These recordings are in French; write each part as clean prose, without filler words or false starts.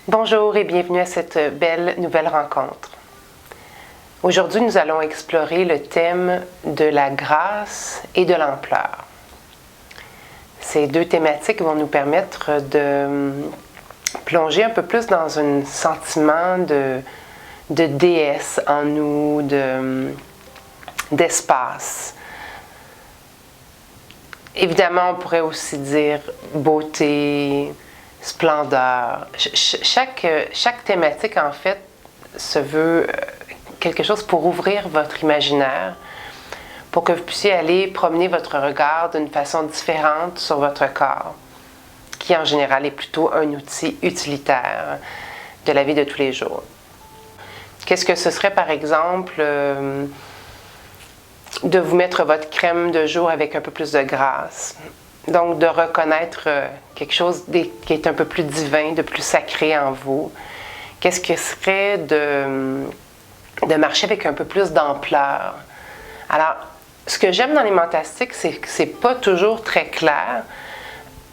Bonjour et bienvenue à cette belle nouvelle rencontre. Aujourd'hui, nous allons explorer le thème de la grâce et de l'ampleur. Ces deux thématiques vont nous permettre de plonger un peu plus dans un sentiment de déesse en nous, d'espace. Évidemment, on pourrait aussi dire beauté, splendeur. Chaque thématique, en fait, se veut quelque chose pour ouvrir votre imaginaire, pour que vous puissiez aller promener votre regard d'une façon différente sur votre corps, qui en général est plutôt un outil utilitaire de la vie de tous les jours. Qu'est-ce que ce serait, par exemple, de vous mettre votre crème de jour avec un peu plus de grâce? Donc, de reconnaître quelque chose qui est un peu plus divin, de plus sacré en vous. Qu'est-ce que serait de marcher avec un peu plus d'ampleur? Alors, ce que j'aime dans les mantastiques, c'est que c'est pas toujours très clair.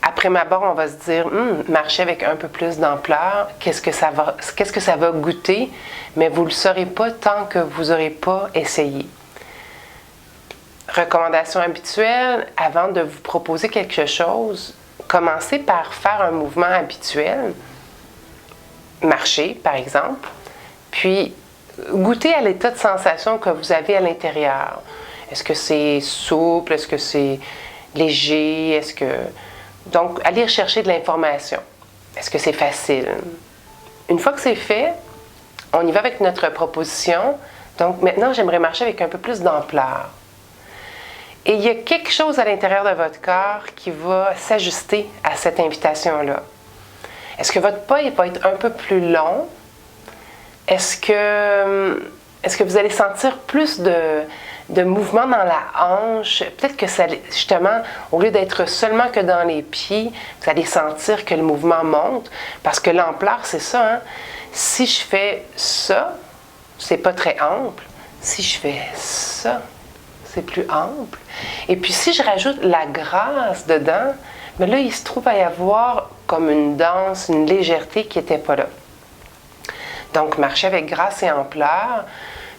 Après abord, on va se dire, marcher avec un peu plus d'ampleur, qu'est-ce que ça va goûter? Mais vous ne le saurez pas tant que vous n'aurez pas essayé. Recommandation habituelle, avant de vous proposer quelque chose, commencez par faire un mouvement habituel, marcher par exemple, puis goûtez à l'état de sensation que vous avez à l'intérieur. Est-ce que c'est souple? Est-ce que c'est léger? Donc, allez chercher de l'information. Est-ce que c'est facile? Une fois que c'est fait, on y va avec notre proposition. Donc, maintenant, j'aimerais marcher avec un peu plus d'ampleur. Et il y a quelque chose à l'intérieur de votre corps qui va s'ajuster à cette invitation-là. Est-ce que votre pas va être un peu plus long? Est-ce que vous allez sentir plus de mouvement dans la hanche? Peut-être que ça, justement, au lieu d'être seulement que dans les pieds, vous allez sentir que le mouvement monte. Parce que l'ampleur, c'est ça, hein? Si je fais ça, c'est pas très ample. Si je fais ça, c'est plus ample. Et puis si je rajoute la grâce dedans, mais là, il se trouve à y avoir comme une danse, une légèreté qui n'était pas là. Donc, marcher avec grâce et ampleur,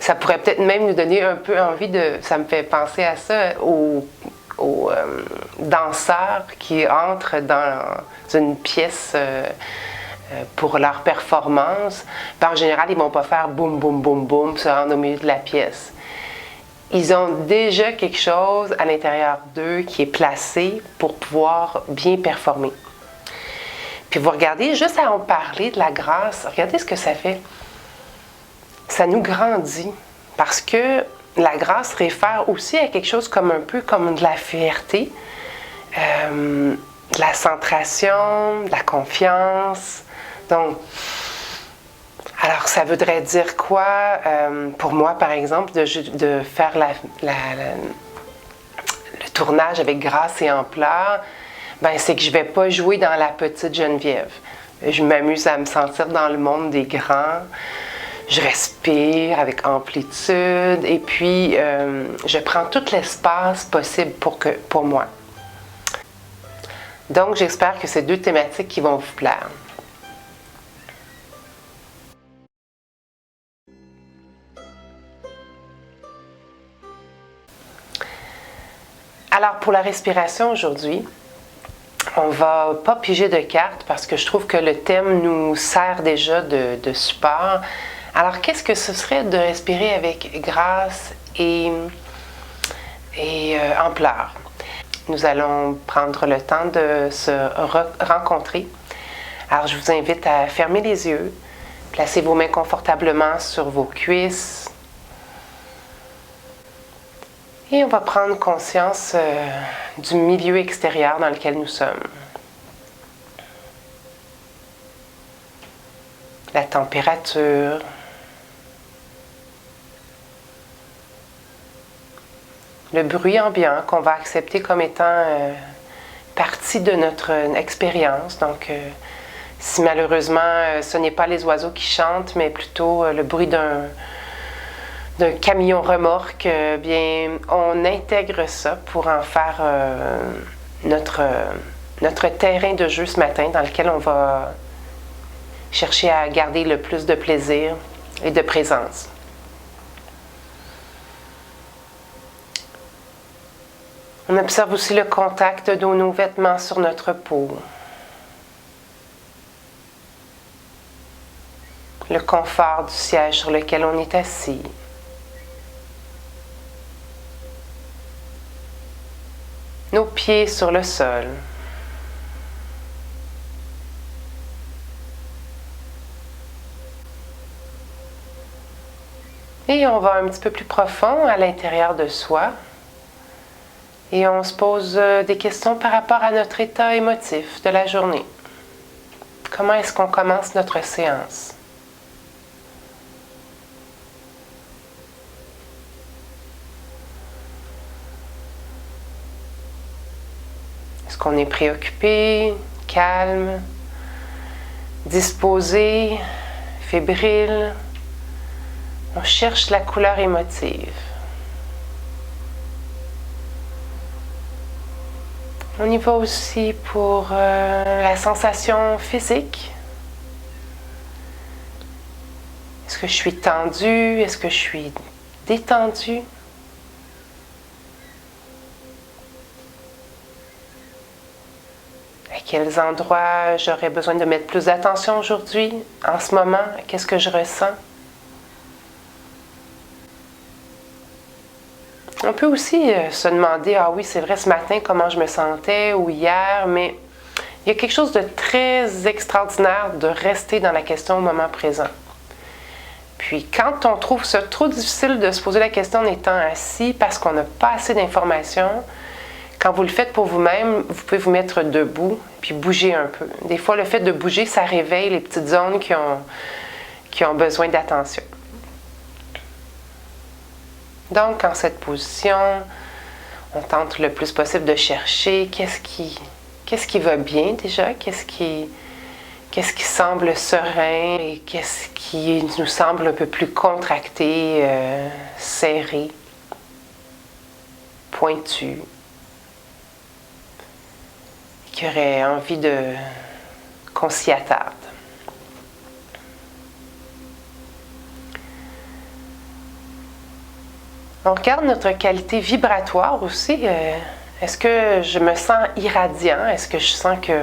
ça pourrait peut-être même nous donner un peu envie ça me fait penser à ça, aux danseurs qui entrent dans une pièce pour leur performance. Puis en général, ils ne vont pas faire boum, boum, boum, boum, se rendre au milieu de la pièce. Ils ont déjà quelque chose à l'intérieur d'eux qui est placé pour pouvoir bien performer. Puis vous regardez, juste à en parler de la grâce, regardez ce que ça fait. Ça nous grandit parce que la grâce réfère aussi à quelque chose comme un peu comme de la fierté, de la centration, de la confiance. Donc, alors, ça voudrait dire quoi, pour moi, par exemple, de faire le tournage avec grâce et ampleur? Ben, c'est que je ne vais pas jouer dans la petite Geneviève. Je m'amuse à me sentir dans le monde des grands. Je respire avec amplitude et puis je prends tout l'espace possible pour moi. Donc, j'espère que c'est deux thématiques qui vont vous plaire. Alors, pour la respiration aujourd'hui, on ne va pas piger de cartes parce que je trouve que le thème nous sert déjà de support. Alors, qu'est-ce que ce serait de respirer avec grâce et ampleur? Nous allons prendre le temps de se rencontrer. Alors, je vous invite à fermer les yeux, placer vos mains confortablement sur vos cuisses. Et on va prendre conscience du milieu extérieur dans lequel nous sommes. La température, le bruit ambiant qu'on va accepter comme étant partie de notre expérience. Donc, si malheureusement ce n'est pas les oiseaux qui chantent, mais plutôt le bruit d'un camion remorque, bien, on intègre ça pour en faire notre terrain de jeu ce matin dans lequel on va cherchez à garder le plus de plaisir et de présence. On observe aussi le contact de nos vêtements sur notre peau. Le confort du siège sur lequel on est assis. Nos pieds sur le sol. Et on va un petit peu plus profond à l'intérieur de soi. Et on se pose des questions par rapport à notre état émotif de la journée. Comment est-ce qu'on commence notre séance? Est-ce qu'on est préoccupé, calme, disposé, fébrile? On cherche la couleur émotive. On y va aussi pour la sensation physique. Est-ce que je suis tendue? Est-ce que je suis détendue? À quels endroits j'aurais besoin de mettre plus d'attention aujourd'hui, en ce moment? Qu'est-ce que je ressens? On peut aussi se demander, ah oui, c'est vrai, ce matin, comment je me sentais, ou hier, mais il y a quelque chose de très extraordinaire de rester dans la question au moment présent. Puis quand on trouve ça trop difficile de se poser la question en étant assis parce qu'on n'a pas assez d'informations, quand vous le faites pour vous-même, vous pouvez vous mettre debout puis bouger un peu. Des fois, le fait de bouger, ça réveille les petites zones qui ont besoin d'attention. Donc, en cette position, on tente le plus possible de chercher qu'est-ce qui va bien déjà, qu'est-ce qui semble serein et qu'est-ce qui nous semble un peu plus contracté, serré, pointu, qui aurait envie qu'on s'y attarde. On regarde notre qualité vibratoire aussi. Est-ce que je me sens irradiant? Est-ce que je sens que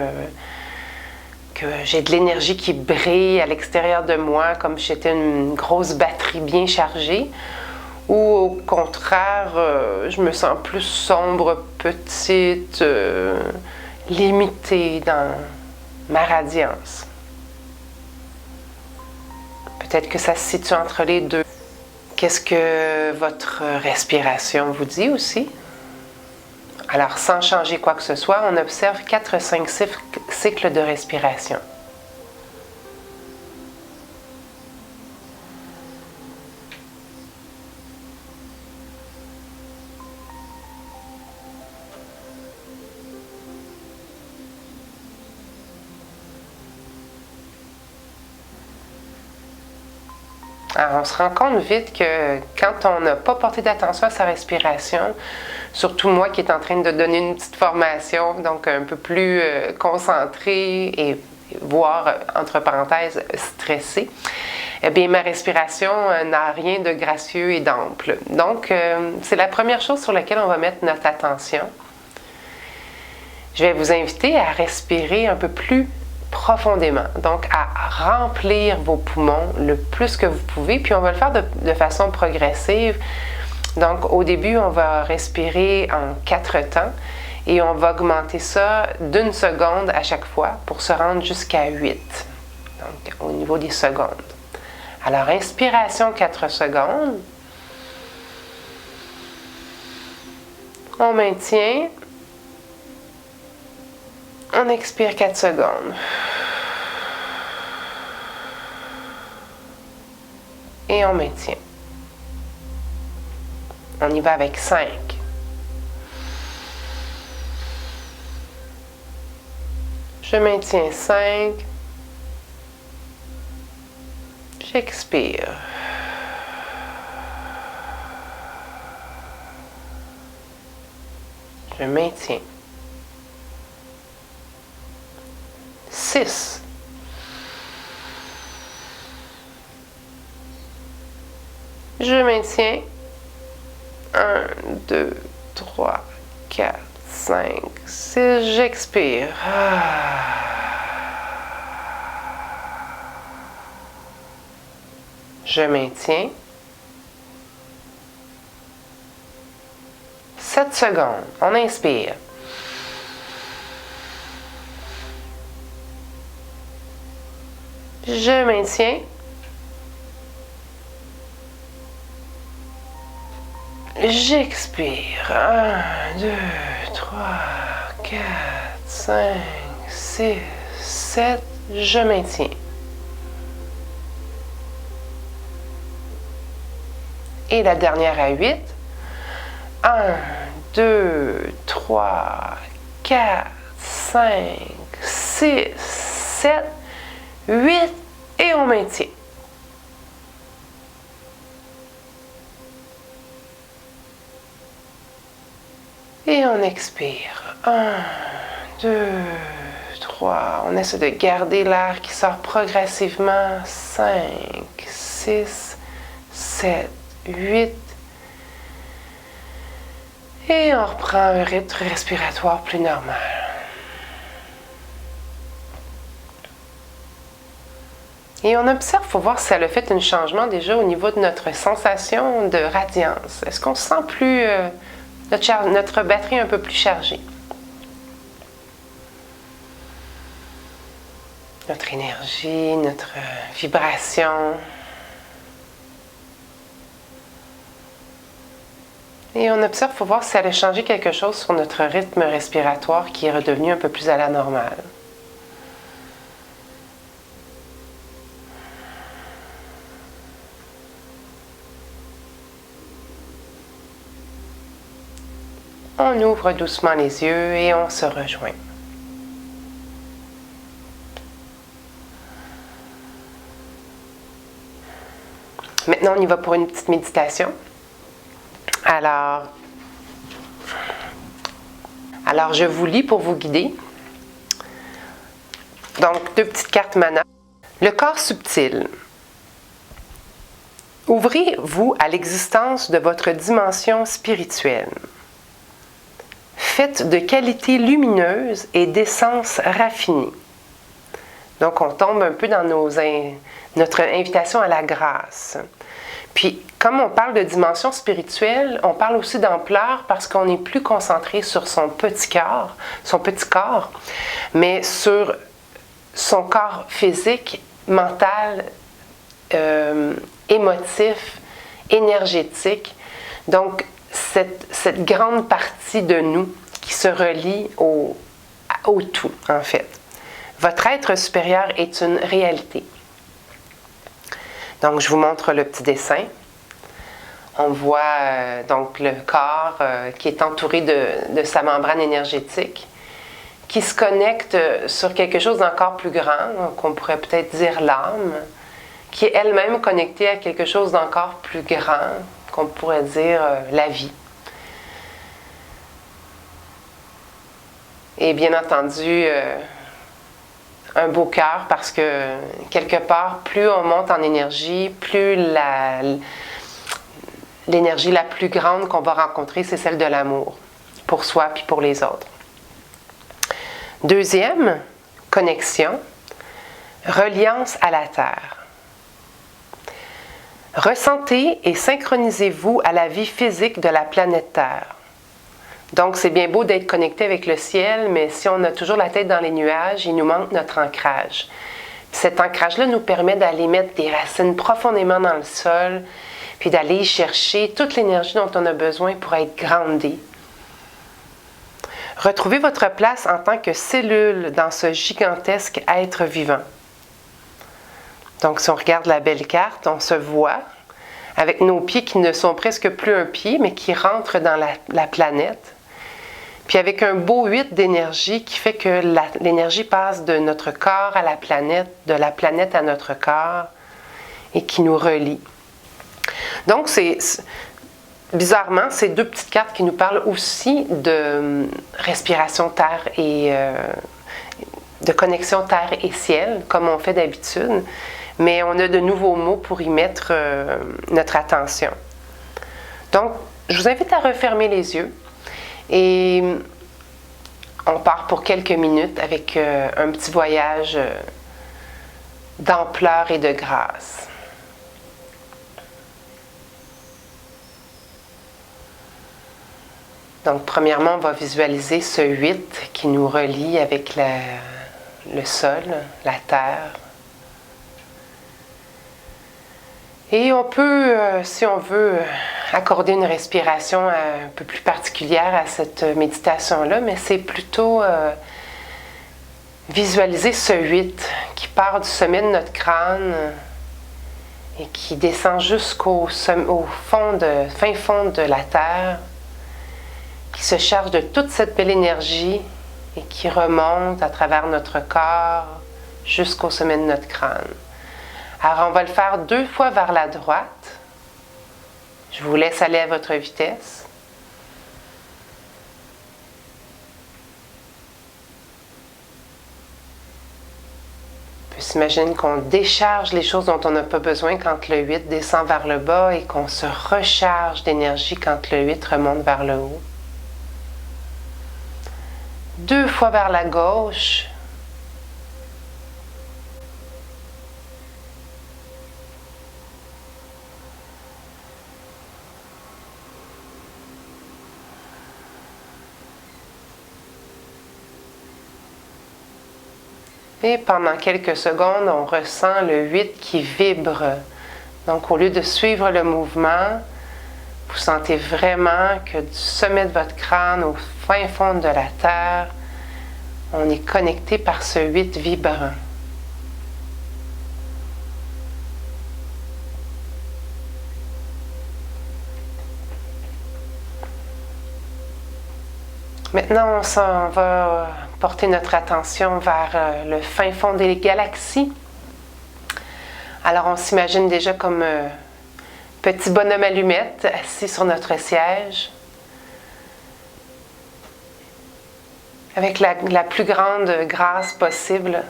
j'ai de l'énergie qui brille à l'extérieur de moi comme si j'étais une grosse batterie bien chargée? Ou au contraire, je me sens plus sombre, petite, limitée dans ma radiance? Peut-être que ça se situe entre les deux. Qu'est-ce que votre respiration vous dit aussi? Alors, sans changer quoi que ce soit, on observe 4-5 cycles de respiration. Alors, on se rend compte vite que quand on n'a pas porté d'attention à sa respiration, surtout moi qui est en train de donner une petite formation, donc un peu plus concentrée et voire, entre parenthèses, stressée, eh bien, ma respiration n'a rien de gracieux et d'ample. Donc, c'est la première chose sur laquelle on va mettre notre attention. Je vais vous inviter à respirer un peu plus profondément, donc à remplir vos poumons le plus que vous pouvez, puis on va le faire de façon progressive. Donc au début, on va respirer en 4 temps et on va augmenter ça d'1 seconde à chaque fois pour se rendre jusqu'à 8, donc au niveau des secondes. Alors inspiration 4 secondes, on maintient. On expire 4 secondes. Et on maintient. On y va avec 5. Je maintiens 5. J'expire. Je maintiens. 6. Je maintiens. 1, 2, 3, 4, 5, 6. J'expire. Je maintiens. 7 secondes. On inspire. Je maintiens. J'expire. 1, 2, 3, 4, 5, 6, 7. Je maintiens. Et la dernière à 8. 1, 2, 3, 4, 5, 6, 7, 8. Et on maintient. Et on expire. 1, 2, 3. On essaie de garder l'air qui sort progressivement. 5, 6, 7, 8. Et on reprend un rythme respiratoire plus normal. Et on observe, il faut voir si ça a fait un changement déjà au niveau de notre sensation de radiance. Est-ce qu'on se sent plus... notre batterie un peu plus chargée? Notre énergie, notre vibration. Et on observe, il faut voir si ça a changé quelque chose sur notre rythme respiratoire qui est redevenu un peu plus à la normale. On ouvre doucement les yeux et on se rejoint. Maintenant, on y va pour une petite méditation. Alors, je vous lis pour vous guider. Donc, 2 petites cartes mana. Le corps subtil. Ouvrez-vous à l'existence de votre dimension spirituelle. Faite de qualités lumineuses et d'essence raffinée. Donc, on tombe un peu dans notre invitation à la grâce. Puis, comme on parle de dimension spirituelle, on parle aussi d'ampleur parce qu'on est plus concentré sur son petit corps, mais sur son corps physique, mental, émotif, énergétique. Donc, cette grande partie de nous qui se relie au tout, en fait. Votre être supérieur est une réalité. Donc, je vous montre le petit dessin. On voit donc le corps qui est entouré de sa membrane énergétique, qui se connecte sur quelque chose d'encore plus grand, qu'on pourrait peut-être dire l'âme, qui est elle-même connectée à quelque chose d'encore plus grand, qu'on pourrait dire la vie. Et bien entendu, un beau cœur parce que quelque part, plus on monte en énergie, plus l'énergie la plus grande qu'on va rencontrer, c'est celle de l'amour, pour soi puis pour les autres. Deuxième, connexion, reliance à la Terre. Ressentez et synchronisez-vous à la vie physique de la planète Terre. Donc, c'est bien beau d'être connecté avec le ciel, mais si on a toujours la tête dans les nuages, il nous manque notre ancrage. Cet ancrage-là nous permet d'aller mettre des racines profondément dans le sol, puis d'aller chercher toute l'énergie dont on a besoin pour être groundé. Retrouvez votre place en tant que cellule dans ce gigantesque être vivant. Donc, si on regarde la belle carte, on se voit avec nos pieds qui ne sont presque plus un pied, mais qui rentrent dans la planète. Puis avec un beau 8 d'énergie qui fait que l'énergie passe de notre corps à la planète, de la planète à notre corps, et qui nous relie. Donc, bizarrement, ces 2 petites cartes qui nous parlent aussi de respiration terre et de connexion terre et ciel, comme on fait d'habitude, mais on a de nouveaux mots pour y mettre notre attention. Donc, je vous invite à refermer les yeux et on part pour quelques minutes avec un petit voyage d'ampleur et de grâce. Donc, premièrement, on va visualiser ce 8 qui nous relie avec le sol, la terre. Et on peut, si on veut, accorder une respiration un peu plus particulière à cette méditation-là, mais c'est plutôt visualiser ce 8 qui part du sommet de notre crâne et qui descend jusqu'au fin fond de la terre, qui se charge de toute cette belle énergie et qui remonte à travers notre corps jusqu'au sommet de notre crâne. Alors, on va le faire 2 fois vers la droite. Je vous laisse aller à votre vitesse. On peut s'imaginer qu'on décharge les choses dont on n'a pas besoin quand le 8 descend vers le bas et qu'on se recharge d'énergie quand le 8 remonte vers le haut. 2 fois vers la gauche. Et pendant quelques secondes, on ressent le 8 qui vibre. Donc, au lieu de suivre le mouvement, vous sentez vraiment que du sommet de votre crâne au fin fond de la terre, on est connecté par ce 8 vibrant. Maintenant, on va porter notre attention vers le fin fond des galaxies. Alors, on s'imagine déjà comme petit bonhomme allumette assis sur notre siège, avec la plus grande grâce possible.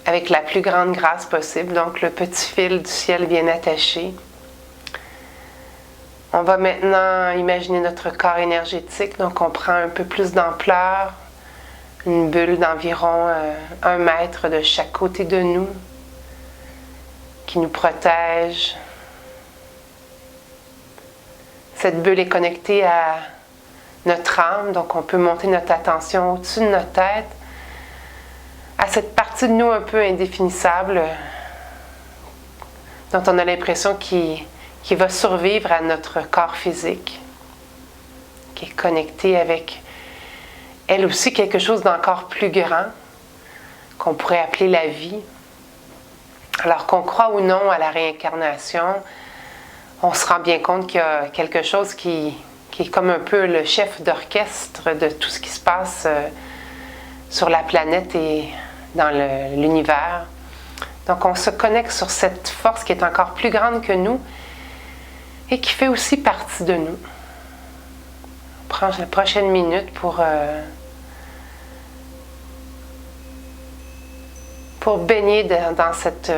Avec la plus grande grâce possible, donc le petit fil du ciel bien attaché. On va maintenant imaginer notre corps énergétique, donc on prend un peu plus d'ampleur, une bulle d'environ 1 mètre de chaque côté de nous, qui nous protège. Cette bulle est connectée à notre âme, donc on peut monter notre attention au-dessus de notre tête, à cette partie de nous un peu indéfinissable, dont on a l'impression qui va survivre à notre corps physique, qui est connecté avec elle aussi quelque chose d'encore plus grand, qu'on pourrait appeler la vie. Alors qu'on croit ou non à la réincarnation, on se rend bien compte qu'il y a quelque chose qui est comme un peu le chef d'orchestre de tout ce qui se passe sur la planète et dans l'univers. Donc on se connecte sur cette force qui est encore plus grande que nous, et qui fait aussi partie de nous. On prend la prochaine minute pour baigner dans cette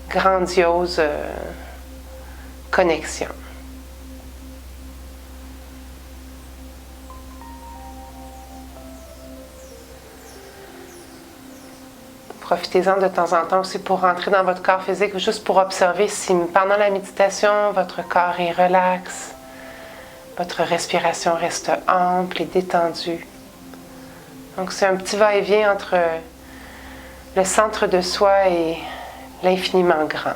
grandiose connexion. Profitez-en de temps en temps aussi pour rentrer dans votre corps physique, juste pour observer si pendant la méditation, votre corps est relax, votre respiration reste ample et détendue. Donc c'est un petit va-et-vient entre le centre de soi et l'infiniment grand.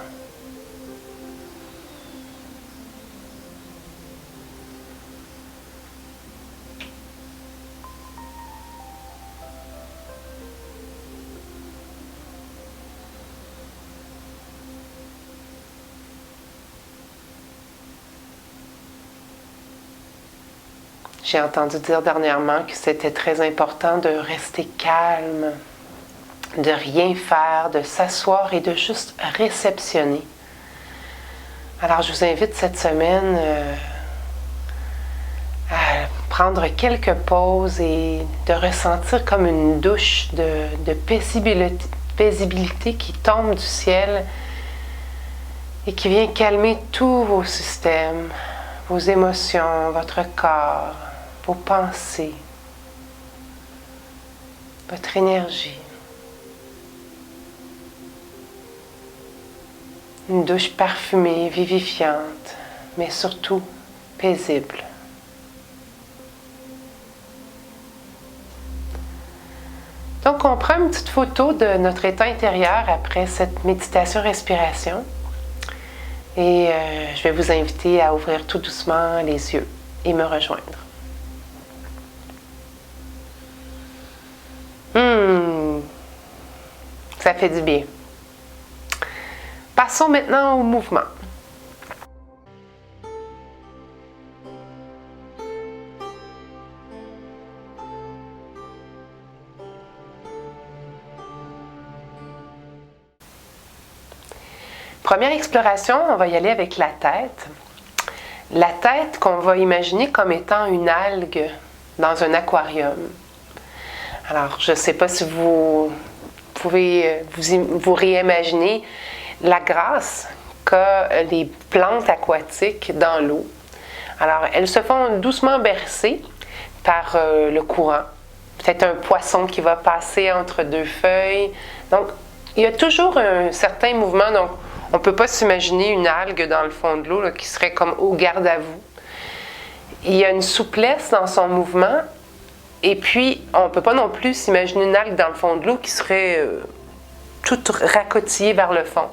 J'ai entendu dire dernièrement que c'était très important de rester calme, de rien faire, de s'asseoir et de juste réceptionner. Alors je vous invite cette semaine à prendre quelques pauses et de ressentir comme une douche de paisibilité qui tombe du ciel et qui vient calmer tous vos systèmes, vos émotions, votre corps, vos pensées, votre énergie. Une douche parfumée, vivifiante, mais surtout paisible. Donc, on prend une petite photo de notre état intérieur après cette méditation respiration. Et je vais vous inviter à ouvrir tout doucement les yeux et me rejoindre. Ça fait du bien. Passons maintenant au mouvement. Première exploration, on va y aller avec la tête. La tête qu'on va imaginer comme étant une algue dans un aquarium. Alors, je ne sais pas si vous pouvez vous réimaginer la grâce qu'a les plantes aquatiques dans l'eau. Alors, elles se font doucement bercer par le courant. Peut-être un poisson qui va passer entre deux feuilles. Donc, il y a toujours un certain mouvement. Donc, on ne peut pas s'imaginer une algue dans le fond de l'eau là, qui serait comme au garde à vous. Il y a une souplesse dans son mouvement. Et puis, on ne peut pas non plus s'imaginer une algue dans le fond de l'eau qui serait toute racotillée vers le fond.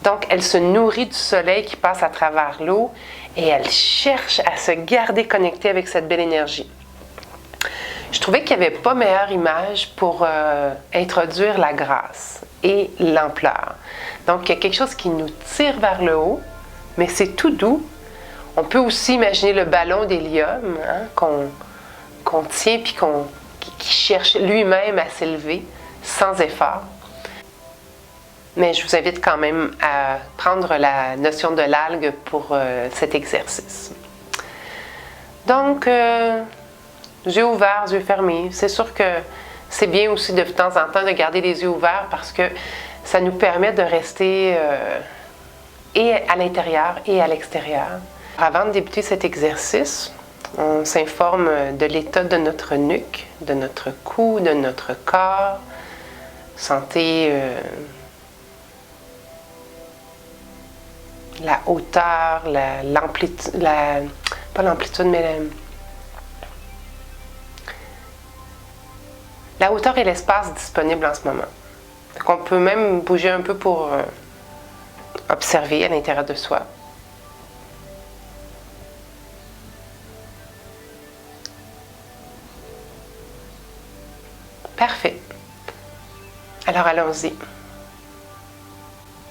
Donc, elle se nourrit du soleil qui passe à travers l'eau et elle cherche à se garder connectée avec cette belle énergie. Je trouvais qu'il n'y avait pas meilleure image pour introduire la grâce et l'ampleur. Donc, il y a quelque chose qui nous tire vers le haut, mais c'est tout doux. On peut aussi imaginer le ballon d'hélium qu'on tient puis qui cherche lui-même à s'élever sans effort. Mais je vous invite quand même à prendre la notion de l'algue pour cet exercice. Donc, yeux ouverts, yeux fermés. C'est sûr que c'est bien aussi de temps en temps de garder les yeux ouverts parce que ça nous permet de rester et à l'intérieur et à l'extérieur. Avant de débuter cet exercice, on s'informe de l'état de notre nuque, de notre cou, de notre corps. Sentez la hauteur, l'amplitude, pas l'amplitude, mais la hauteur et l'espace disponibles en ce moment. Donc on peut même bouger un peu pour observer à l'intérieur de soi. Parfait. Alors allons-y.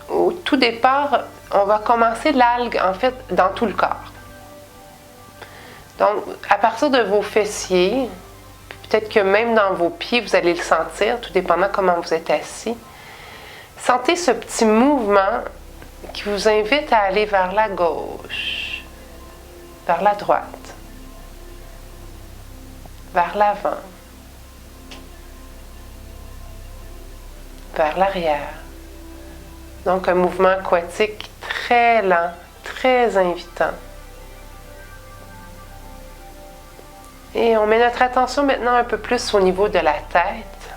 Au tout départ, on va commencer l'algue en fait dans tout le corps. Donc à partir de vos fessiers, peut-être que même dans vos pieds, vous allez le sentir, tout dépendant comment vous êtes assis. Sentez ce petit mouvement qui vous invite à aller vers la gauche, vers la droite, vers l'avant, vers l'arrière. Donc un mouvement aquatique très lent, très invitant. Et on met notre attention maintenant un peu plus au niveau de la tête.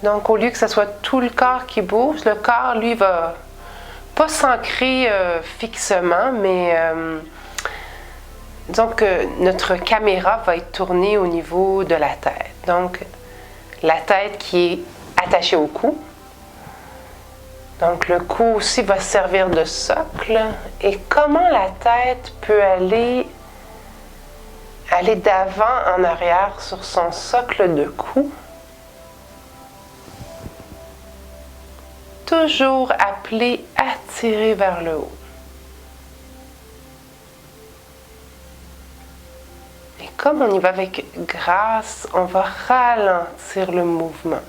Donc au lieu que ce soit tout le corps qui bouge, le corps lui va pas s'ancrer fixement, mais disons que notre caméra va être tournée au niveau de la tête. Donc la tête qui est attachée au cou. Donc le cou aussi va servir de socle. Et comment la tête peut aller d'avant en arrière sur son socle de cou. Toujours appelé à tirer vers le haut. Et comme on y va avec grâce, on va ralentir le mouvement.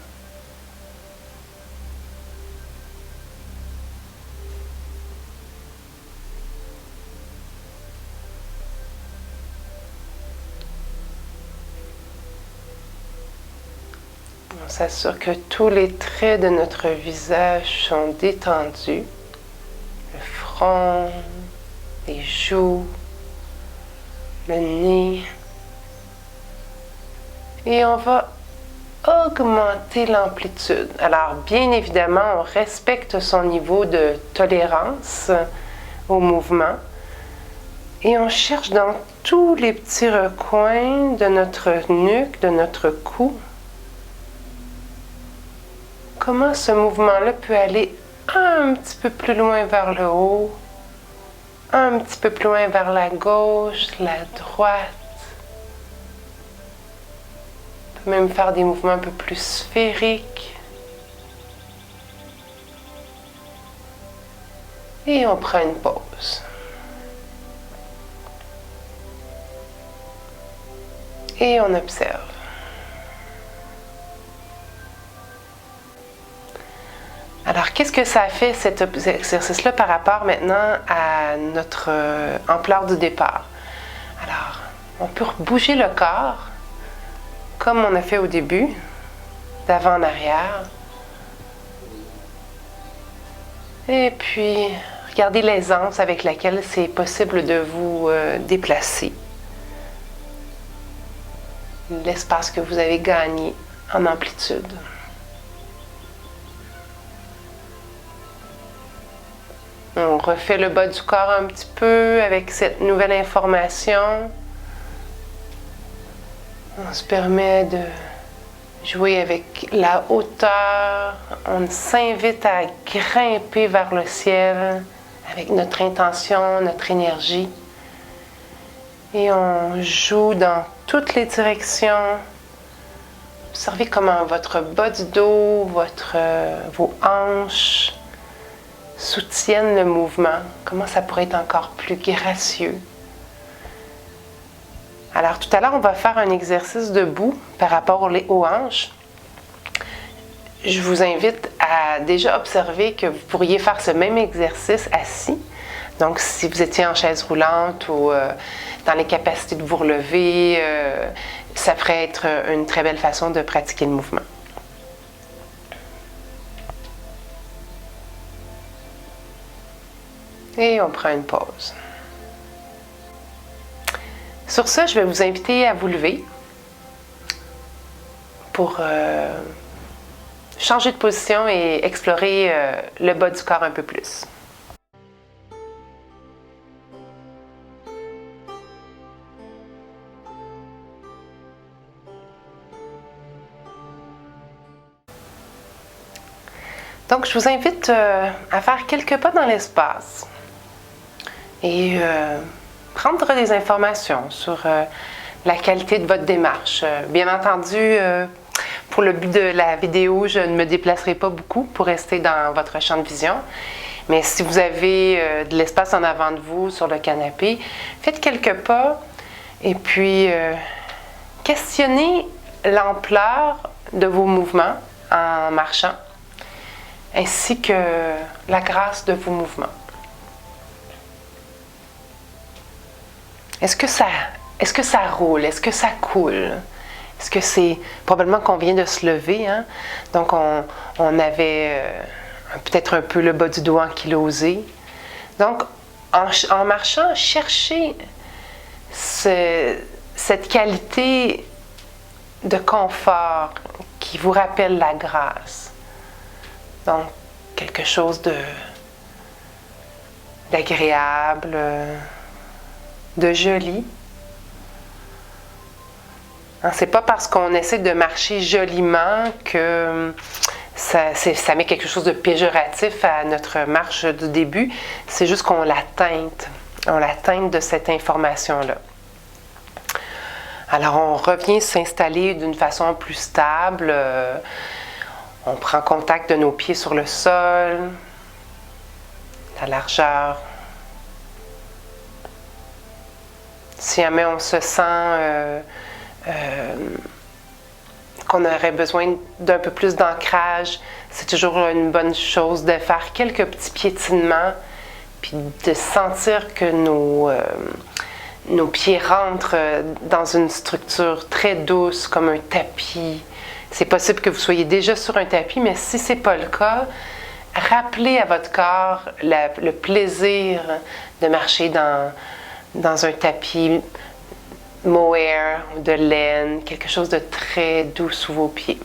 s'assure que tous les traits de notre visage sont détendus. Le front, les joues, le nez. Et on va augmenter l'amplitude. Alors, bien évidemment, on respecte son niveau de tolérance au mouvement et on cherche dans tous les petits recoins de notre nuque, de notre cou, comment ce mouvement-là peut aller un petit peu plus loin vers le haut, un petit peu plus loin vers la gauche, la droite. On peut même faire des mouvements un peu plus sphériques. Et on prend une pause. Et on observe. Alors, qu'est-ce que ça fait cet exercice-là par rapport maintenant à notre ampleur du départ? Alors, on peut bouger le corps comme on a fait au début, d'avant en arrière. Et puis, regardez l'aisance avec laquelle c'est possible de vous déplacer. L'espace que vous avez gagné en amplitude. On refait le bas du corps un petit peu avec cette nouvelle information. On se permet de jouer avec la hauteur. On s'invite à grimper vers le ciel avec notre intention, notre énergie. Et on joue dans toutes les directions. Observez comment votre bas du dos, vos hanches soutiennent le mouvement. Comment ça pourrait être encore plus gracieux. Alors tout à l'heure, on va faire un exercice debout par rapport aux hanches. Je vous invite à déjà observer que vous pourriez faire ce même exercice assis. Donc si vous étiez en chaise roulante ou dans les capacités de vous relever, ça pourrait être une très belle façon de pratiquer le mouvement. Et on prend une pause. Sur ce, je vais vous inviter à vous lever pour changer de position et explorer le bas du corps un peu plus. Donc, je vous invite à faire quelques pas dans l'espace et prendre des informations sur la qualité de votre démarche. Bien entendu, pour le but de la vidéo, je ne me déplacerai pas beaucoup pour rester dans votre champ de vision. Mais si vous avez de l'espace en avant de vous sur le canapé, faites quelques pas et puis questionnez l'ampleur de vos mouvements en marchant, ainsi que la grâce de vos mouvements. Est-ce que ça roule? Est-ce que ça coule? Est-ce que c'est probablement qu'on vient de se lever, hein? Donc on avait peut-être un peu le bas du dos ankylosé. Donc en marchant, cherchez cette qualité de confort qui vous rappelle la grâce. Donc, quelque chose d'agréable, de joli. C'est pas parce qu'on essaie de marcher joliment que ça met quelque chose de péjoratif à notre marche du début. C'est juste qu'on la teinte. On la teinte de cette information-là. Alors, on revient s'installer d'une façon plus stable. On prend contact de nos pieds sur le sol, la largeur. Si jamais on se sent qu'on aurait besoin d'un peu plus d'ancrage, c'est toujours une bonne chose de faire quelques petits piétinements, puis de sentir que nos pieds rentrent dans une structure très douce, comme un tapis. C'est possible que vous soyez déjà sur un tapis, mais si ce n'est pas le cas, rappelez à votre corps le plaisir de marcher dans un tapis mohair ou de laine, quelque chose de très doux sous vos pieds.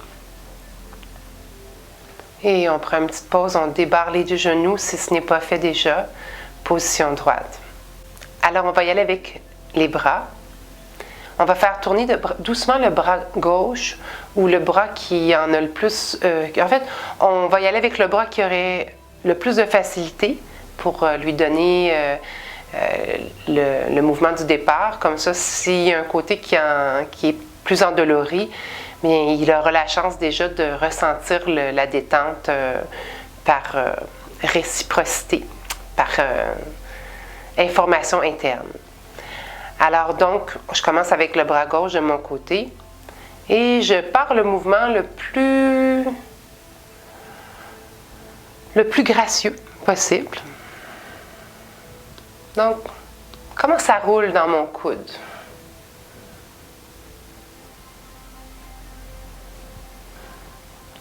Et on prend une petite pause, on débarre les deux genoux si ce n'est pas fait déjà. Position droite. Alors on va y aller avec les bras. On va faire tourner doucement le bras gauche ou le bras qui en a le plus... en fait, on va y aller avec le bras qui aurait le plus de facilité pour lui donner le mouvement du départ. Comme ça, s'il y a un côté qui est plus endolori, bien, il aura la chance déjà de ressentir la détente par réciprocité, par information interne. Alors donc, je commence avec le bras gauche de mon côté et je pars le mouvement le plus gracieux possible. Donc, comment ça roule dans mon coude?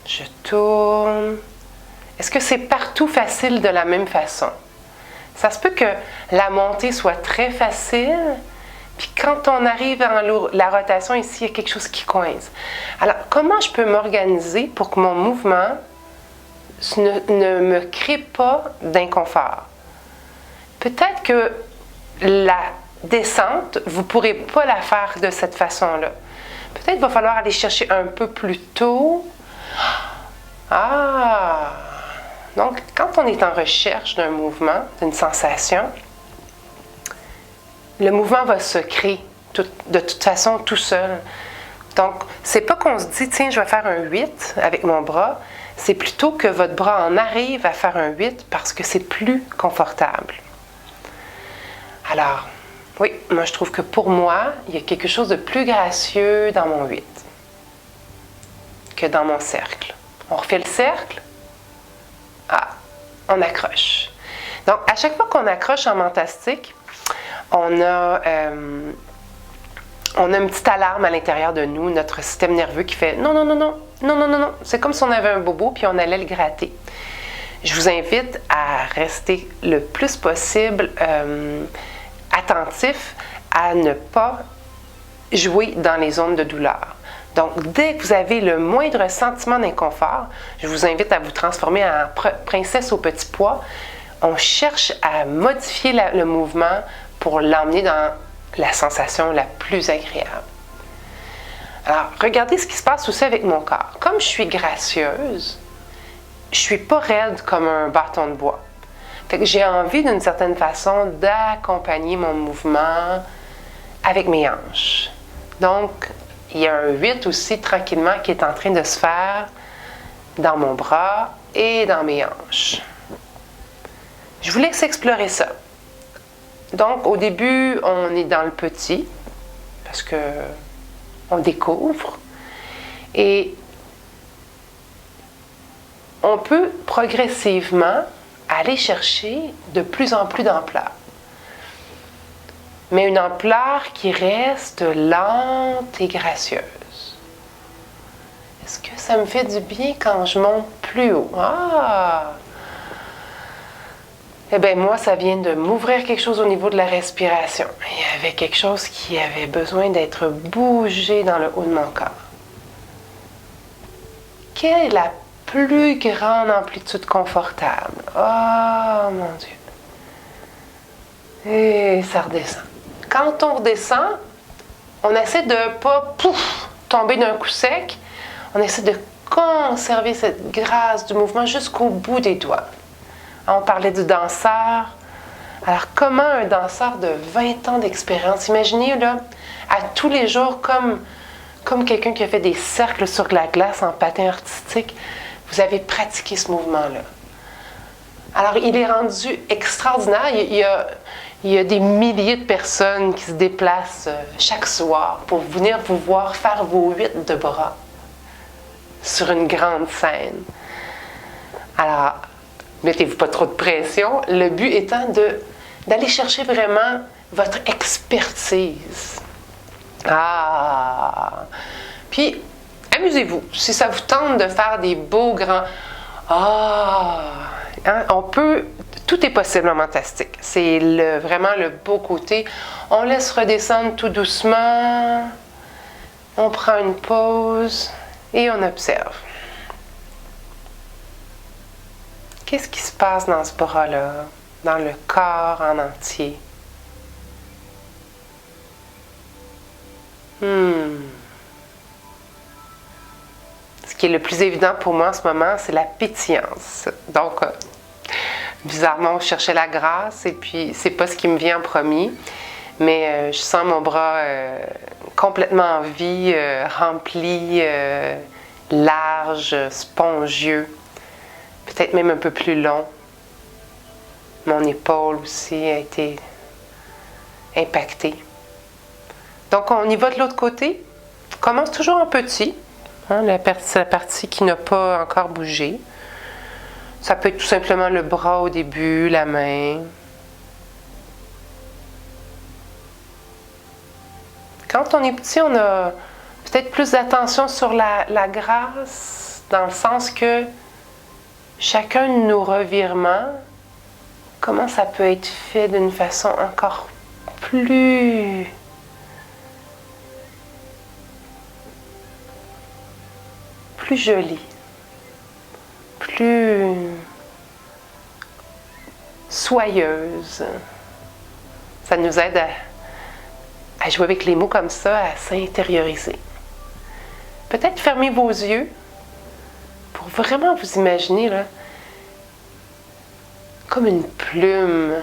Je tourne. Est-ce que c'est partout facile de la même façon? Ça se peut que la montée soit très facile, puis quand on arrive en la rotation ici, il y a quelque chose qui coince. Alors, comment je peux m'organiser pour que mon mouvement ne me crée pas d'inconfort? Peut-être que la descente, vous ne pourrez pas la faire de cette façon-là. Peut-être qu'il va falloir aller chercher un peu plus tôt. Ah! Donc, quand on est en recherche d'un mouvement, d'une sensation, le mouvement va se créer de toute façon tout seul. Donc, c'est pas qu'on se dit, tiens, je vais faire un 8 avec mon bras. C'est plutôt que votre bras en arrive à faire un 8 parce que c'est plus confortable. Alors, oui, moi je trouve que pour moi, il y a quelque chose de plus gracieux dans mon 8 que dans mon cercle. On refait le cercle. Ah, on accroche. Donc, à chaque fois qu'on accroche en mentastique, on a une petite alarme à l'intérieur de nous, notre système nerveux qui fait non, non, non, non, non, non, non, non. C'est comme si on avait un bobo puis on allait le gratter. Je vous invite à rester le plus possible attentif à ne pas jouer dans les zones de douleur. Donc, dès que vous avez le moindre sentiment d'inconfort, je vous invite à vous transformer en princesse au petit pois. On cherche à modifier le mouvement pour l'emmener dans la sensation la plus agréable. Alors, regardez ce qui se passe aussi avec mon corps. Comme je suis gracieuse, je ne suis pas raide comme un bâton de bois. Fait que j'ai envie d'une certaine façon d'accompagner mon mouvement avec mes hanches. Donc, il y a un 8 aussi tranquillement qui est en train de se faire dans mon bras et dans mes hanches. Je vous laisse explorer ça. Donc, au début, on est dans le petit parce que on découvre et on peut progressivement aller chercher de plus en plus d'ampleur. Mais une ampleur qui reste lente et gracieuse. Est-ce que ça me fait du bien quand je monte plus haut? Ah! Eh bien, moi, ça vient de m'ouvrir quelque chose au niveau de la respiration. Il y avait quelque chose qui avait besoin d'être bougé dans le haut de mon corps. Quelle est la plus grande amplitude confortable? Oh, mon Dieu! Et ça redescend. Quand on redescend, on essaie de ne pas tomber d'un coup sec. On essaie de conserver cette grâce du mouvement jusqu'au bout des doigts. On parlait du danseur. Alors, comment un danseur de 20 ans d'expérience, imaginez là, à tous les jours, comme quelqu'un qui a fait des cercles sur la glace en patin artistique, vous avez pratiqué ce mouvement-là. Alors, il est rendu extraordinaire. Il y a des milliers de personnes qui se déplacent chaque soir pour venir vous voir faire vos 8 de bras sur une grande scène. Alors, mettez-vous pas trop de pression. Le but étant d'aller chercher vraiment votre expertise. Ah! Puis, amusez-vous. Si ça vous tente de faire des beaux grands... Ah! Hein, on peut... Tout est possible en fantastique. C'est vraiment le beau côté. On laisse redescendre tout doucement. On prend une pause et on observe. Qu'est-ce qui se passe dans ce bras-là, dans le corps en entier? Ce qui est le plus évident pour moi en ce moment, c'est la pétillance. Donc, bizarrement, on cherchait la grâce et puis c'est pas ce qui me vient en premier. Mais je sens mon bras complètement en vie, rempli, large, spongieux. Peut-être même un peu plus long. Mon épaule aussi a été impactée. Donc, on y va de l'autre côté. On commence toujours en petit. Hein, la partie qui n'a pas encore bougé. Ça peut être tout simplement le bras au début, la main. Quand on est petit, on a peut-être plus d'attention sur la grâce, dans le sens que chacun de nos revirements, comment ça peut être fait d'une façon encore plus jolie, plus soyeuse. Ça nous aide à jouer avec les mots comme ça, à s'intérioriser. Peut-être fermez vos yeux pour vraiment vous imaginer là, comme une plume.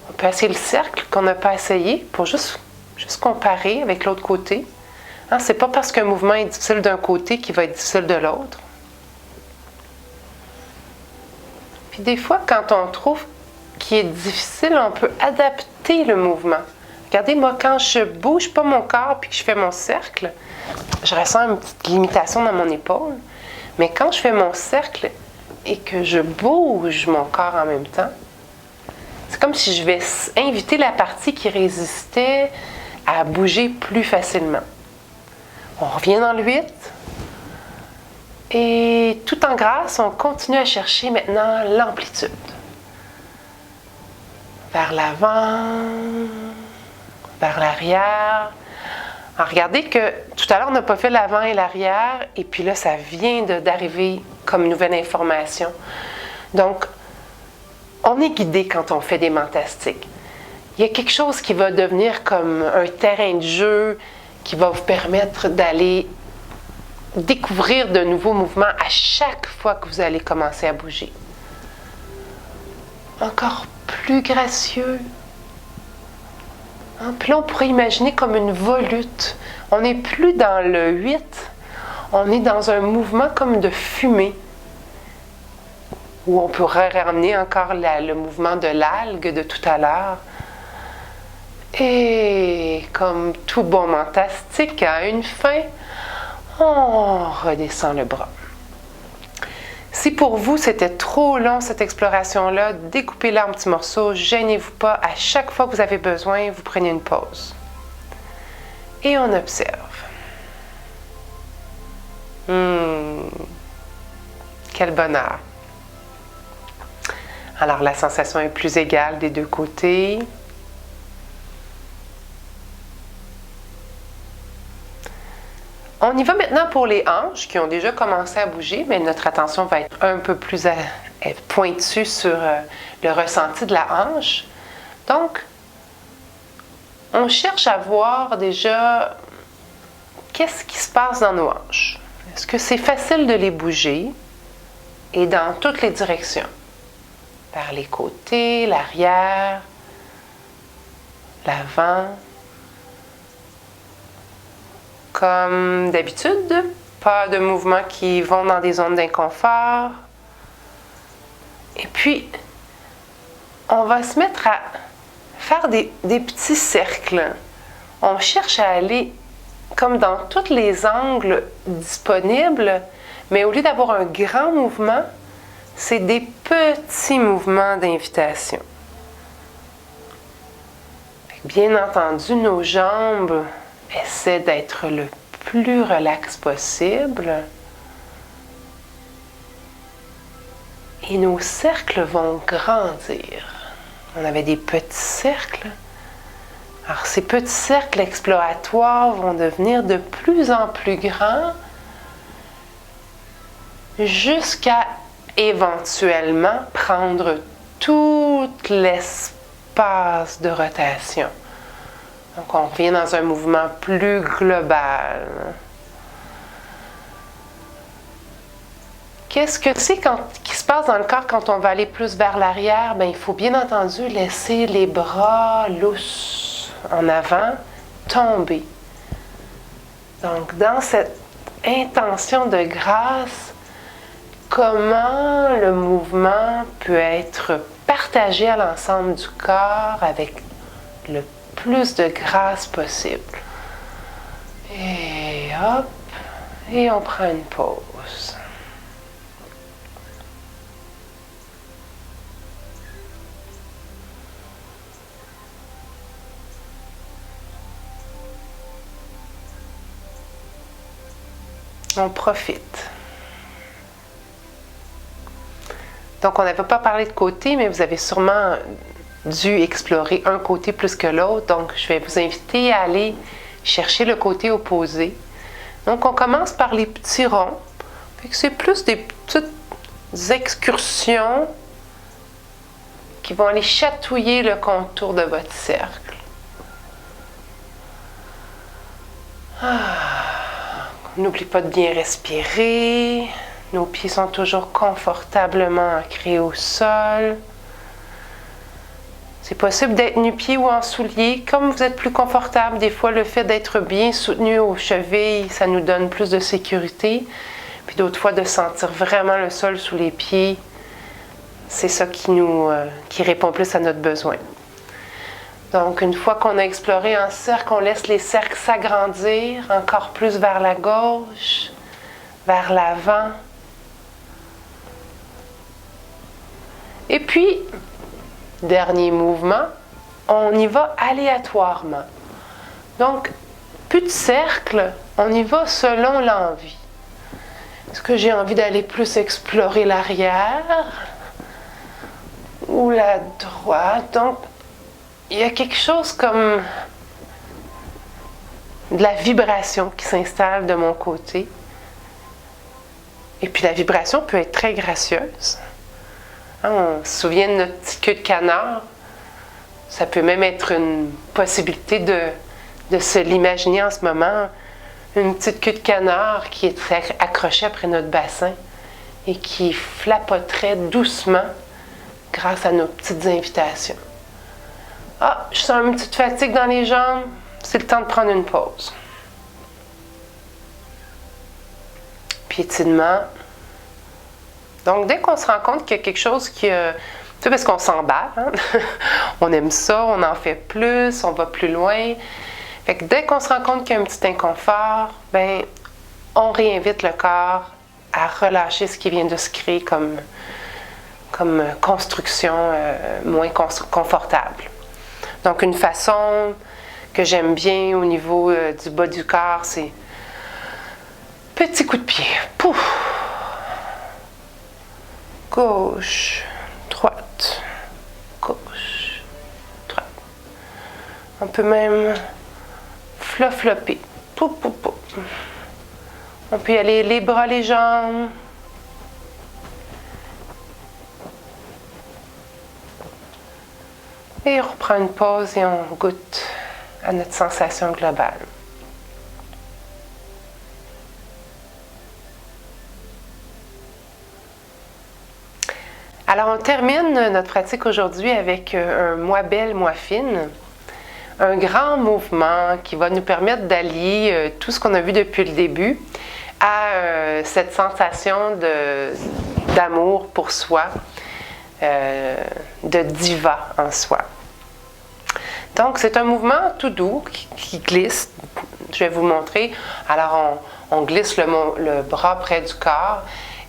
On peut essayer le cercle qu'on n'a pas essayé pour juste comparer avec l'autre côté. Hein, c'est pas parce qu'un mouvement est difficile d'un côté qu'il va être difficile de l'autre. Puis des fois, quand on trouve qu'il est difficile, on peut adapter le mouvement. Regardez, moi, quand je bouge pas mon corps puis que je fais mon cercle, je ressens une petite limitation dans mon épaule. Mais quand je fais mon cercle et que je bouge mon corps en même temps, c'est comme si je vais inviter la partie qui résistait à bouger plus facilement. On revient dans le 8. Et tout en grâce, on continue à chercher maintenant l'amplitude. Vers l'avant, vers l'arrière. Alors, regardez que tout à l'heure, on n'a pas fait l'avant et l'arrière, et puis là, ça vient d'arriver comme nouvelle information. Donc, on est guidé quand on fait des fantastiques. Il y a quelque chose qui va devenir comme un terrain de jeu qui va vous permettre d'aller découvrir de nouveaux mouvements à chaque fois que vous allez commencer à bouger. Encore plus gracieux. Puis là, on pourrait imaginer comme une volute. On n'est plus dans le 8, on est dans un mouvement comme de fumée, où on pourrait ramener encore le mouvement de l'algue de tout à l'heure. Et comme tout bon fantastique à une fin, on redescend le bras. Si pour vous c'était trop long cette exploration-là, découpez-la en petits morceaux, gênez-vous pas. À chaque fois que vous avez besoin, vous prenez une pause. Et on observe. Quel bonheur. Alors la sensation est plus égale des deux côtés. On y va maintenant pour les hanches qui ont déjà commencé à bouger, mais notre attention va être un peu plus pointue sur le ressenti de la hanche. Donc, on cherche à voir déjà qu'est-ce qui se passe dans nos hanches. Est-ce que c'est facile de les bouger et dans toutes les directions? Vers les côtés, l'arrière, l'avant. Comme d'habitude, pas de mouvements qui vont dans des zones d'inconfort. Et puis, on va se mettre à faire des petits cercles. On cherche à aller comme dans tous les angles disponibles, mais au lieu d'avoir un grand mouvement, c'est des petits mouvements d'invitation. Bien entendu, nos jambes essaie d'être le plus relax possible. Et nos cercles vont grandir. On avait des petits cercles. Alors, ces petits cercles exploratoires vont devenir de plus en plus grands jusqu'à éventuellement prendre tout l'espace de rotation. Donc, on revient dans un mouvement plus global. Qu'est-ce que c'est qui se passe dans le corps quand on va aller plus vers l'arrière? Bien, il faut bien entendu laisser les bras lousses en avant tomber. Donc, dans cette intention de grâce, comment le mouvement peut être partagé à l'ensemble du corps avec le plus de grâce possible. Et hop, et on prend une pause. On profite. Donc, on n'avait pas parlé de côté, mais vous avez sûrement dû explorer un côté plus que l'autre. Donc, je vais vous inviter à aller chercher le côté opposé. Donc, on commence par les petits ronds. C'est plus des petites excursions qui vont aller chatouiller le contour de votre cercle. N'oublie pas de bien respirer. Nos pieds sont toujours confortablement ancrés au sol. C'est possible d'être nu-pied ou en souliers, comme vous êtes plus confortable. Des fois, le fait d'être bien soutenu aux chevilles, ça nous donne plus de sécurité. Puis d'autres fois, de sentir vraiment le sol sous les pieds, c'est ça qui répond plus à notre besoin. Donc, une fois qu'on a exploré en cercle, on laisse les cercles s'agrandir encore plus vers la gauche, vers l'avant. Et puis, dernier mouvement, on y va aléatoirement. Donc, plus de cercle, on y va selon l'envie. Est-ce que j'ai envie d'aller plus explorer l'arrière ou la droite? Donc, il y a quelque chose comme de la vibration qui s'installe de mon côté. Et puis la vibration peut être très gracieuse. On se souvient de notre petit queue de canard. Ça peut même être une possibilité de se l'imaginer en ce moment. Une petite queue de canard qui est accrochée après notre bassin et qui flapoterait doucement grâce à nos petites invitations. Ah, je sens une petite fatigue dans les jambes. C'est le temps de prendre une pause. Piétinement. Donc, dès qu'on se rend compte qu'il y a quelque chose qui... tu sais, parce qu'on s'emballe, hein? On aime ça, on en fait plus, on va plus loin. Fait que dès qu'on se rend compte qu'il y a un petit inconfort, ben, on réinvite le corps à relâcher ce qui vient de se créer comme construction moins confortable. Donc, une façon que j'aime bien au niveau du bas du corps, c'est petit coup de pied. Pouf! Gauche, droite, gauche, droite. On peut même flopper. Pouf, pouf, pouf. On peut y aller les bras, les jambes. Et on reprend une pause et on goûte à notre sensation globale. Alors, on termine notre pratique aujourd'hui avec un moi belle, moi fine. Un grand mouvement qui va nous permettre d'allier tout ce qu'on a vu depuis le début à cette sensation d'amour pour soi, de diva en soi. Donc, c'est un mouvement tout doux qui glisse. Je vais vous montrer. Alors, on glisse le bras près du corps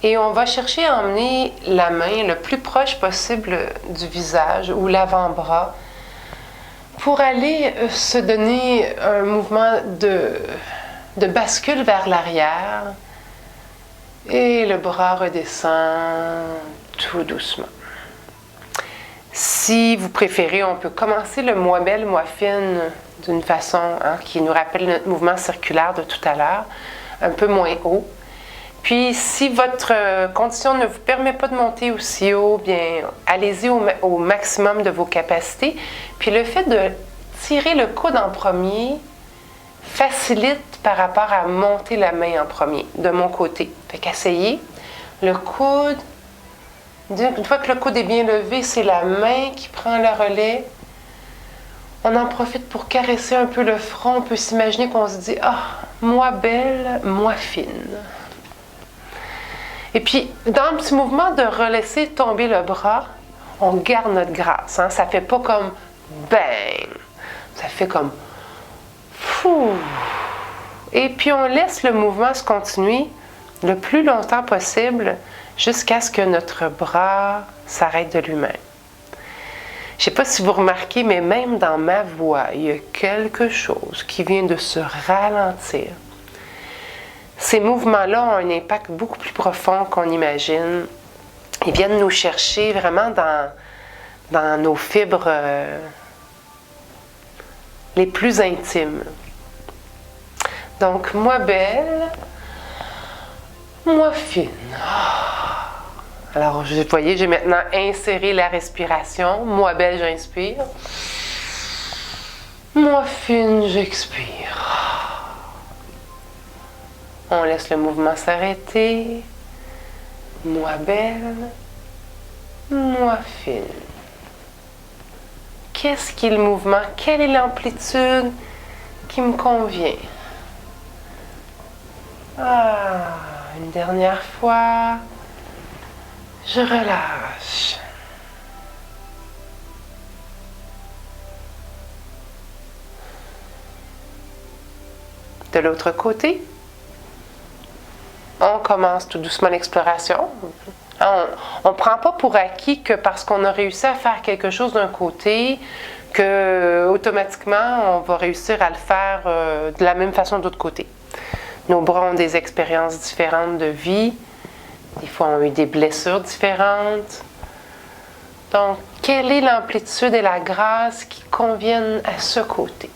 et on va chercher à emmener la main le plus proche possible du visage ou l'avant-bras pour aller se donner un mouvement de bascule vers l'arrière. Et le bras redescend tout doucement. Si vous préférez, on peut commencer le moi belle, moi fine d'une façon qui nous rappelle notre mouvement circulaire de tout à l'heure, un peu moins haut. Puis, si votre condition ne vous permet pas de monter aussi haut, bien, allez-y au maximum de vos capacités. Puis, le fait de tirer le coude en premier facilite par rapport à monter la main en premier, de mon côté. Fait qu'essayez. Le coude, une fois que le coude est bien levé, c'est la main qui prend le relais. On en profite pour caresser un peu le front. On peut s'imaginer qu'on se dit « Ah, moi belle, moi fine ». Et puis, dans un petit mouvement de relaisser tomber le bras, on garde notre grâce. Hein? Ça ne fait pas comme « bang ». Ça fait comme « fou ». Et puis, on laisse le mouvement se continuer le plus longtemps possible jusqu'à ce que notre bras s'arrête de lui-même. Je ne sais pas si vous remarquez, mais même dans ma voix, il y a quelque chose qui vient de se ralentir. Ces mouvements-là ont un impact beaucoup plus profond qu'on imagine. Ils viennent nous chercher vraiment dans nos fibres les plus intimes. Donc, moi belle, moi fine. Alors, vous voyez, j'ai maintenant inséré la respiration. Moi belle, j'inspire. Moi fine, j'expire. On laisse le mouvement s'arrêter. Moi belle, moi fine. Qu'est-ce qui est le mouvement? Quelle est l'amplitude qui me convient? Une dernière fois. Je relâche. De l'autre côté, on commence tout doucement l'exploration. On ne prend pas pour acquis que parce qu'on a réussi à faire quelque chose d'un côté, que automatiquement on va réussir à le faire de la même façon de l'autre côté. Nos bras ont des expériences différentes de vie. Des fois, on a eu des blessures différentes. Donc, quelle est l'amplitude et la grâce qui conviennent à ce côté?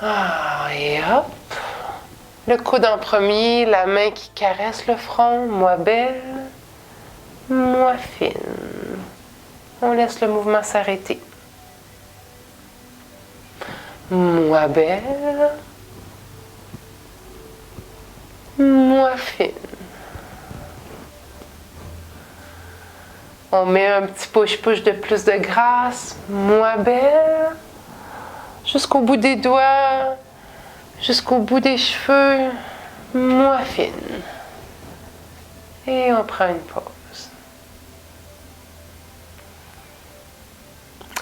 Et hop! Le coude en premier, la main qui caresse le front. Moi belle, moi fine. On laisse le mouvement s'arrêter. Moi belle, moi fine. On met un petit push-push de plus de grâce. Moi belle, jusqu'au bout des doigts, jusqu'au bout des cheveux. Moi fine. Et on prend une pause.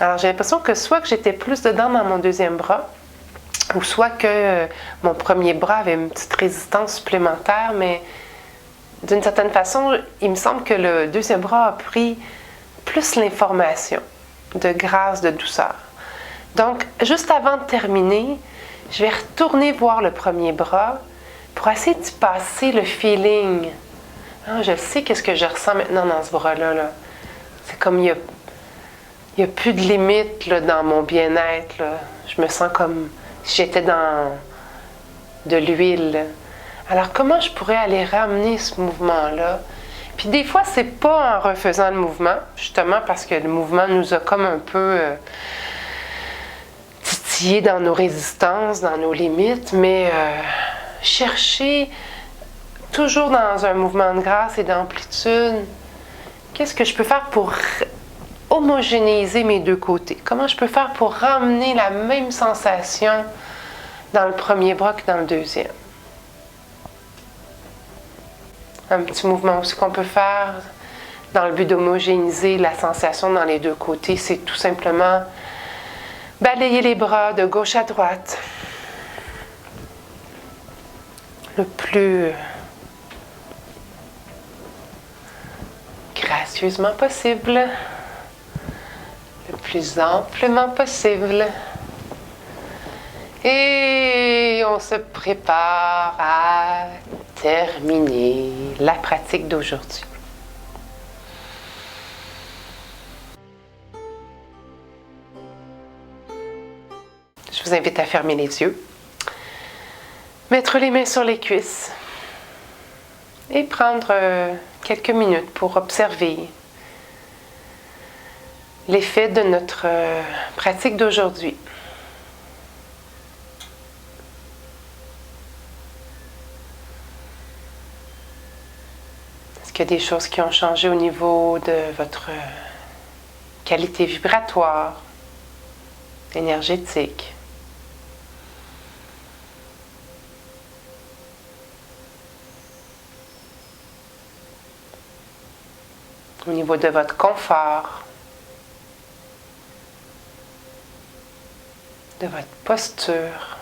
Alors, j'ai l'impression que soit que j'étais plus dedans dans mon deuxième bras, ou soit que mon premier bras avait une petite résistance supplémentaire, mais d'une certaine façon, il me semble que le deuxième bras a pris plus l'information de grâce, de douceur. Donc, juste avant de terminer, je vais retourner voir le premier bras pour essayer d'y passer le feeling. Je sais qu'est-ce que je ressens maintenant dans ce bras-là. Là. C'est comme il n'y a plus de limite là, dans mon bien-être. Là. Je me sens comme si j'étais dans de l'huile. Alors, comment je pourrais aller ramener ce mouvement-là? Puis des fois, c'est pas en refaisant le mouvement, justement parce que le mouvement nous a comme un peu titillé dans nos résistances, dans nos limites, mais chercher toujours dans un mouvement de grâce et d'amplitude, qu'est-ce que je peux faire pour homogénéiser mes deux côtés? Comment je peux faire pour ramener la même sensation dans le premier bras que dans le deuxième? Un petit mouvement aussi qu'on peut faire dans le but d'homogénéiser la sensation dans les deux côtés, c'est tout simplement balayer les bras de gauche à droite le plus gracieusement possible, le plus amplement possible. Et on se prépare à terminer la pratique d'aujourd'hui. Je vous invite à fermer les yeux, mettre les mains sur les cuisses et prendre quelques minutes pour observer l'effet de notre pratique d'aujourd'hui. Est-ce qu'il y a des choses qui ont changé au niveau de votre qualité vibratoire, énergétique? Au niveau de votre confort, de votre posture,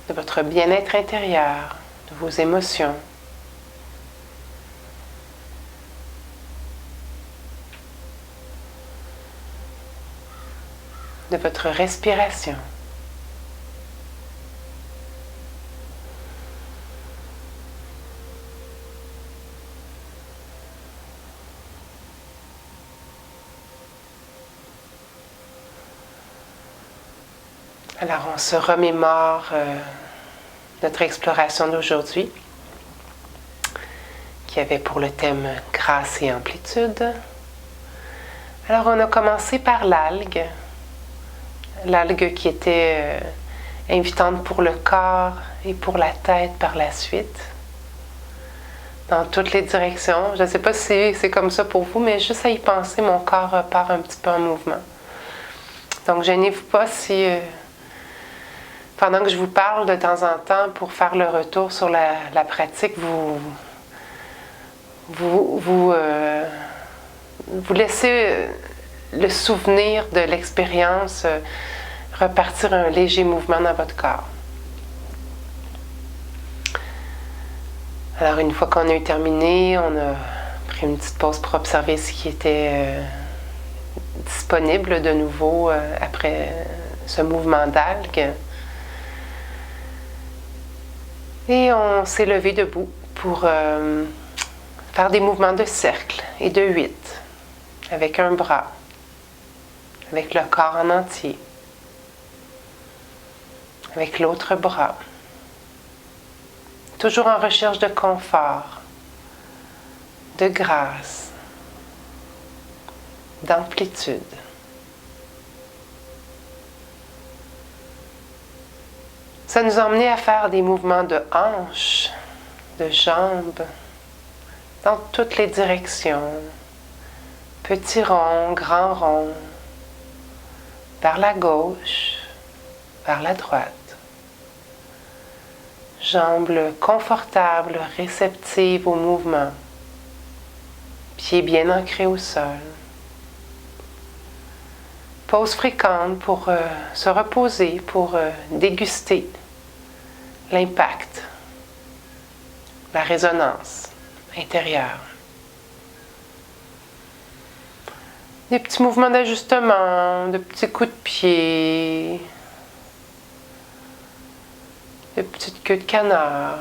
de votre bien-être intérieur, de vos émotions. De votre respiration. Alors, on se remémore notre exploration d'aujourd'hui, qui avait pour le thème grâce et amplitude. Alors, on a commencé par l'algue qui était invitante pour le corps et pour la tête par la suite, dans toutes les directions. Je ne sais pas si c'est comme ça pour vous, mais juste à y penser, mon corps part un petit peu en mouvement. Donc, gênez-vous pas si... pendant que je vous parle de temps en temps pour faire le retour sur la pratique, vous laissez le souvenir de l'expérience repartir un léger mouvement dans votre corps. Alors une fois qu'on a eu terminé, on a pris une petite pause pour observer ce qui était disponible de nouveau après ce mouvement d'algue. Et on s'est levé debout pour faire des mouvements de cercle et de 8 avec un bras, avec le corps en entier, avec l'autre bras. Toujours en recherche de confort, de grâce, d'amplitude. Ça nous a emmené à faire des mouvements de hanches, de jambes, dans toutes les directions. Petit rond, grand rond, vers la gauche, vers la droite. Jambes confortables, réceptives au mouvement. Pieds bien ancrés au sol. Pause fréquente pour se reposer, pour déguster l'impact, la résonance intérieure. Des petits mouvements d'ajustement, de petits coups de pied, de petites queues de canard.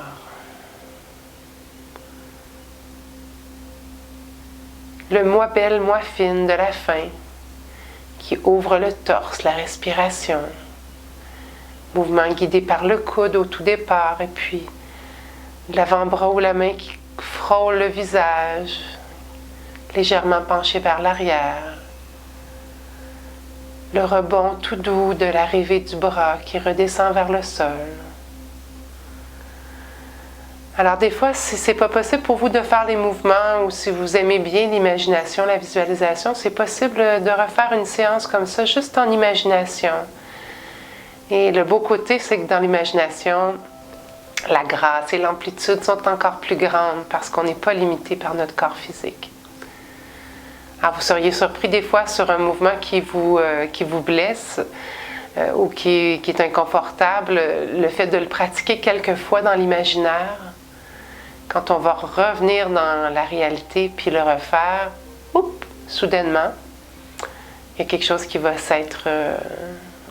Le moi belle, moi fine de la fin qui ouvre le torse, la respiration. Mouvement guidé par le coude au tout départ et puis l'avant-bras ou la main qui frôle le visage, légèrement penché vers l'arrière. Le rebond tout doux de l'arrivée du bras qui redescend vers le sol. Alors des fois, si c'est pas possible pour vous de faire les mouvements ou si vous aimez bien l'imagination, la visualisation, c'est possible de refaire une séance comme ça, juste en imagination. Et le beau côté, c'est que dans l'imagination, la grâce et l'amplitude sont encore plus grandes parce qu'on n'est pas limité par notre corps physique. Alors vous seriez surpris des fois sur un mouvement qui vous blesse. ou qui est inconfortable, le fait de le pratiquer quelques fois dans l'imaginaire, quand on va revenir dans la réalité puis le refaire, soudainement, il y a quelque chose qui va s'être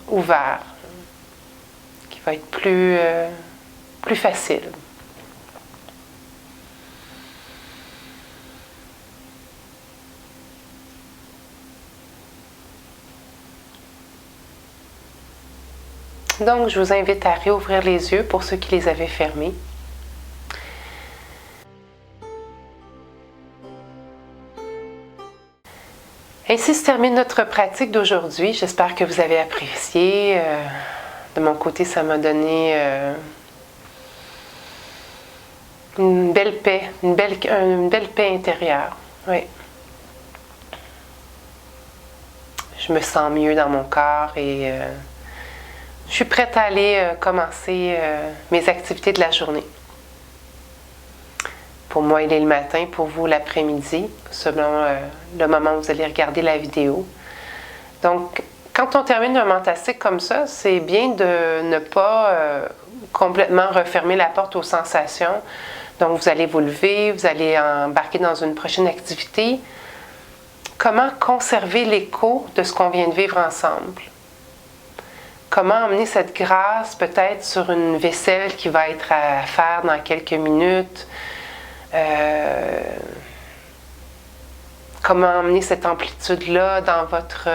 ouvert, qui va être plus facile. Donc, je vous invite à réouvrir les yeux pour ceux qui les avaient fermés. Ainsi se termine notre pratique d'aujourd'hui. J'espère que vous avez apprécié. De mon côté, ça m'a donné une belle paix, une belle paix intérieure. Oui. Je me sens mieux dans mon corps et je suis prête à aller commencer mes activités de la journée. Pour moi, il est le matin, pour vous l'après-midi, selon le moment où vous allez regarder la vidéo. Donc, quand on termine un mentastique comme ça, c'est bien de ne pas complètement refermer la porte aux sensations. Donc, vous allez vous lever, vous allez embarquer dans une prochaine activité. Comment conserver l'écho de ce qu'on vient de vivre ensemble? Comment emmener cette grâce peut-être sur une vaisselle qui va être à faire dans quelques minutes? Comment emmener cette amplitude-là dans votre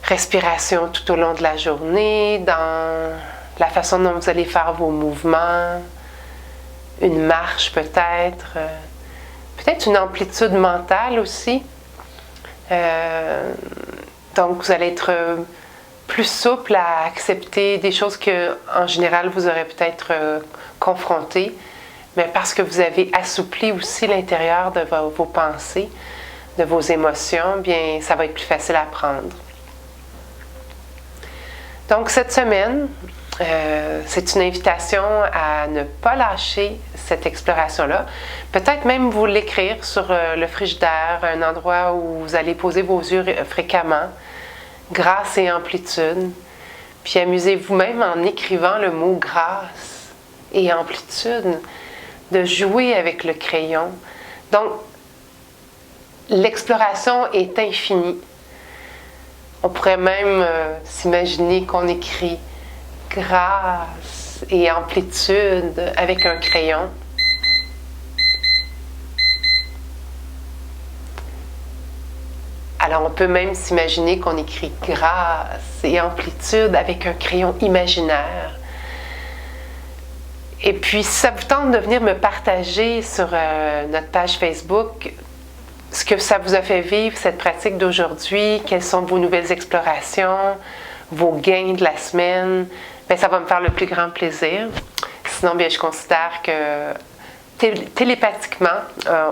respiration tout au long de la journée, dans la façon dont vous allez faire vos mouvements, une marche peut-être, peut-être une amplitude mentale aussi. Donc vous allez être plus souple à accepter des choses que, en général, vous aurez peut-être confrontées, mais parce que vous avez assoupli aussi l'intérieur de vos pensées, de vos émotions, bien, ça va être plus facile à prendre. Donc, cette semaine, c'est une invitation à ne pas lâcher cette exploration-là. Peut-être même vous l'écrire sur le frigidaire, un endroit où vous allez poser vos yeux fréquemment, grâce et amplitude. Puis amusez-vous même en écrivant le mot grâce et amplitude, de jouer avec le crayon. Donc, l'exploration est infinie. On pourrait même s'imaginer qu'on écrit grâce et amplitude avec un crayon. Alors, on peut même s'imaginer qu'on écrit grâce et amplitude avec un crayon imaginaire. Et puis, si ça vous tente de venir me partager sur notre page Facebook ce que ça vous a fait vivre, cette pratique d'aujourd'hui, quelles sont vos nouvelles explorations, vos gains de la semaine, bien, ça va me faire le plus grand plaisir. Sinon, bien, je considère que télépathiquement,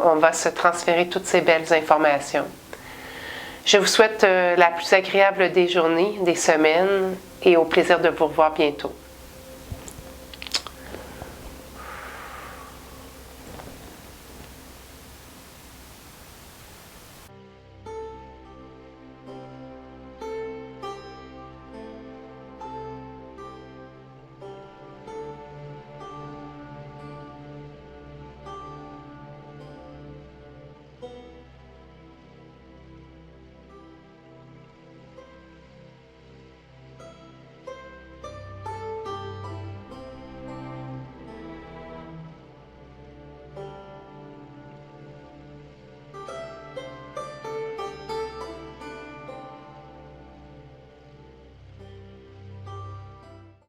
on va se transférer toutes ces belles informations. Je vous souhaite la plus agréable des journées, des semaines et au plaisir de vous revoir bientôt.